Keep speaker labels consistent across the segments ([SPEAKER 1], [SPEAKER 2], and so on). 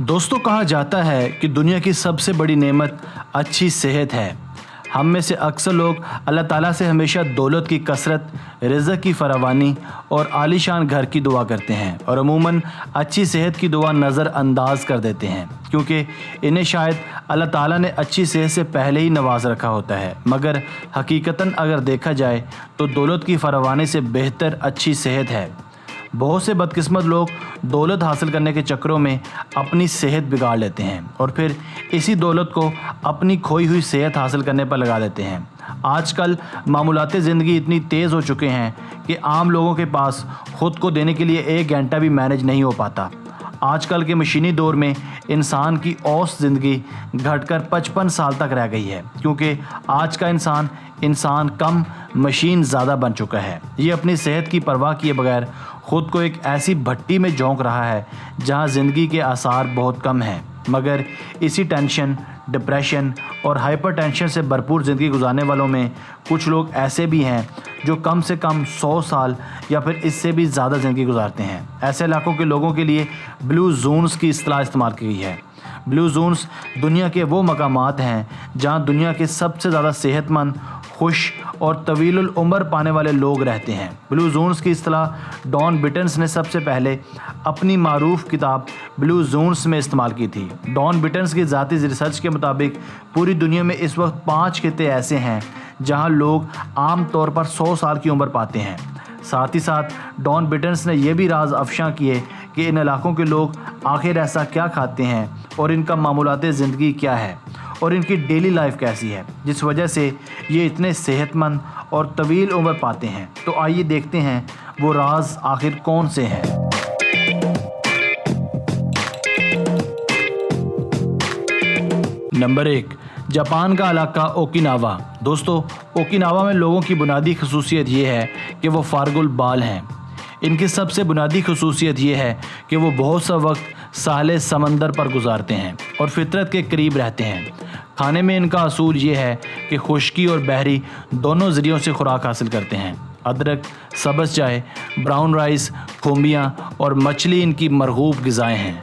[SPEAKER 1] दोस्तों, कहा जाता है कि दुनिया की सबसे बड़ी नेमत अच्छी सेहत है। हम में से अक्सर लोग अल्लाह ताला से हमेशा दौलत की कसरत, रिज़्क़ की फरावानी और आलीशान घर की दुआ करते हैं और अमूमन अच्छी सेहत की दुआ नज़रअंदाज कर देते हैं, क्योंकि इन्हें शायद अल्लाह ताला ने अच्छी सेहत से पहले ही नवाज रखा होता है। मगर हकीकतन अगर देखा जाए तो दौलत की फरावानी से बेहतर अच्छी सेहत है। बहुत से बदकिस्मत लोग दौलत हासिल करने के चक्करों में अपनी सेहत बिगाड़ लेते हैं और फिर इसी दौलत को अपनी खोई हुई सेहत हासिल करने पर लगा देते हैं। आजकल मामूलात ज़िंदगी इतनी तेज़ हो चुके हैं कि आम लोगों के पास ख़ुद को देने के लिए 1 घंटा भी मैनेज नहीं हो पाता। आजकल के मशीनी दौर में इंसान की औसत ज़िंदगी घटकर 55 साल तक रह गई है, क्योंकि आज का इंसान कम, मशीन ज़्यादा बन चुका है। ये अपनी सेहत की परवाह किए बगैर ख़ुद को एक ऐसी भट्टी में झोंक रहा है जहां ज़िंदगी के आसार बहुत कम हैं। मगर इसी टेंशन, डिप्रेशन और हाइपरटेंशन से भरपूर ज़िंदगी गुजारने वालों में कुछ लोग ऐसे भी हैं जो कम से कम 100 साल या फिर इससे भी ज़्यादा ज़िंदगी गुजारते हैं। ऐसे इलाकों के लोगों के लिए ब्लू जोन्स की इस्तिलाह इस्तेमाल की गई है। ब्लू जोन्स दुनिया के वो मकामात हैं जहां दुनिया के सबसे ज़्यादा सेहतमंद, खुश और तवील उम्र पाने वाले लोग रहते हैं। ब्लू जोन्स की इस्तिलाह डॉन बिटन्स ने सबसे पहले अपनी मारूफ किताब ब्लू जोन्स में इस्तेमाल की थी। डॉन बिटन्स की ज़ाती रिसर्च के मुताबिक पूरी दुनिया में इस वक्त 5 खित्ते ऐसे हैं जहां लोग आम तौर पर 100 साल की उम्र पाते हैं। साथ ही साथ डॉन बिटन्स ने यह भी राज अफशा किए कि इन इलाकों के लोग आखिर ऐसा क्या खाते हैं और इनका मामूलात ज़िंदगी क्या है और इनकी डेली लाइफ कैसी है, जिस वजह से ये इतने सेहतमंद और तवील उम्र पाते हैं। तो आइए देखते हैं वो राज आखिर कौन से हैं। नंबर 1, जापान का इलाका ओकिनावा। दोस्तों, ओकिनावा में लोगों की बुनियादी खसूसियत ये है कि वो फारगुल बाल हैं। इनकी सबसे बुनियादी खसूसियत ये है कि वो बहुत सा वक्त साले समंदर पर गुजारते हैं और फितरत के करीब रहते हैं। खाने में इनका असूल ये है कि खुश्की और बहरी दोनों ज़रियों से खुराक हासिल करते हैं। अदरक, सब्ज़ चाय, ब्राउन राइस, खुम्बियाँ और मछली इनकी मरगूब ग़िज़ाएँ हैं।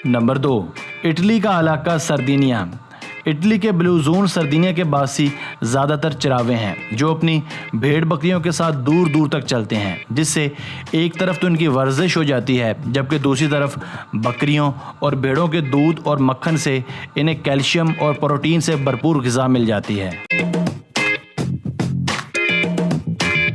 [SPEAKER 1] नंबर 2, इटली का इलाका सरदिनिया। इटली के ब्लू जोन सरदिनिया के बासी ज़्यादातर चरावे हैं जो अपनी भेड़ बकरियों के साथ दूर दूर तक चलते हैं, जिससे एक तरफ तो इनकी वर्जिश हो जाती है, जबकि दूसरी तरफ बकरियों और भेड़ों के दूध और मक्खन से इन्हें कैल्शियम और प्रोटीन से भरपूर ग़िज़ा मिल जाती है।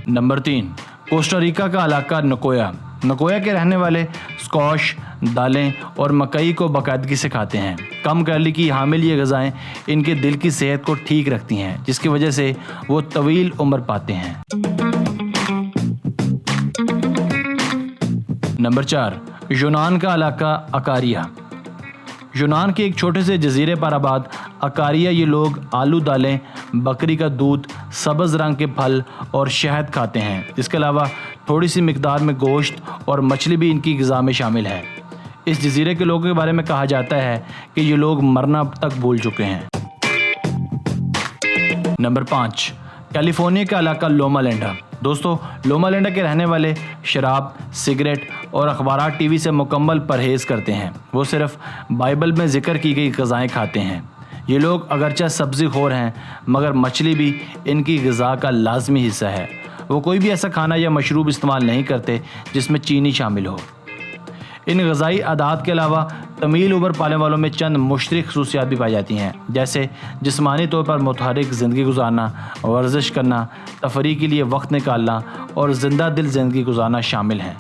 [SPEAKER 1] नंबर 3, कोस्टा रिका का इलाका नकोया। नकोया के रहने वाले स्क्वाश, दालें और मकई को बाकायदगी से खाते हैं। कम कैलोरी की हामिल ये ग़िज़ाएँ इनके दिल की सेहत को ठीक रखती हैं, जिसकी वजह से वो तवील उम्र पाते हैं। नंबर 4, यूनान का इलाका अकारिया। यूनान के एक छोटे से जजीरे पर आबाद अकारिया ये लोग आलू, दालें, बकरी का दूध, सब्ज़ रंग के फल और शहद खाते हैं। इसके अलावा थोड़ी सी मिकदार में गोश्त और मछली भी इनकी ग़िज़ा में शामिल है। इस जजीरे के लोगों के बारे में कहा जाता है कि ये लोग मरना तक भूल चुके हैं। नंबर 5, कैलिफोर्निया का इलाका लोमा लैंडा। दोस्तों, लोमा लैंडा के रहने वाले शराब, सिगरेट और अखबारात टीवी से मुकम्मल परहेज़ करते हैं। वो सिर्फ बाइबल में ज़िक्र की गई ग़िज़ाएँ खाते हैं। ये लोग अगरचे सब्ज़ी खोर हैं, मगर मछली भी इनकी ग़िज़ा का लाजमी हिस्सा है। वो कोई भी ऐसा खाना या मशरूब इस्तेमाल नहीं करते जिसमें चीनी शामिल हो। इन ग़िज़ाई आदात के अलावा तमील उम्र पाने वालों में चंद मुश्तरक खसूसियात भी पाई जाती हैं, जैसे जिस्मानी तौर पर मुतहरिक ज़िंदगी गुजारना, वर्जिश करना, तफरीह के लिए वक्त निकालना और ज़िंदा दिल ज़िंदगी गुजारना शामिल हैं।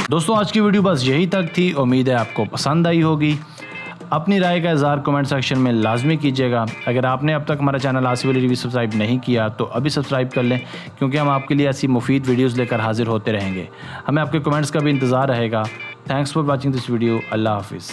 [SPEAKER 1] दोस्तों, आज की वीडियो बस यही तक थी। उम्मीद है आपको पसंद आई होगी। अपनी राय का इज़हार कमेंट सेक्शन में लाजमी कीजिएगा। अगर आपने अब तक हमारा channel Asif Ali review subscribe नहीं किया तो अभी सब्सक्राइब कर लें, क्योंकि हम आपके लिए ऐसी मुफीद वीडियोस लेकर हाजिर होते रहेंगे। हमें आपके कमेंट्स का भी इंतज़ार रहेगा। Thanks for watching this video. अल्लाह हाफिज़।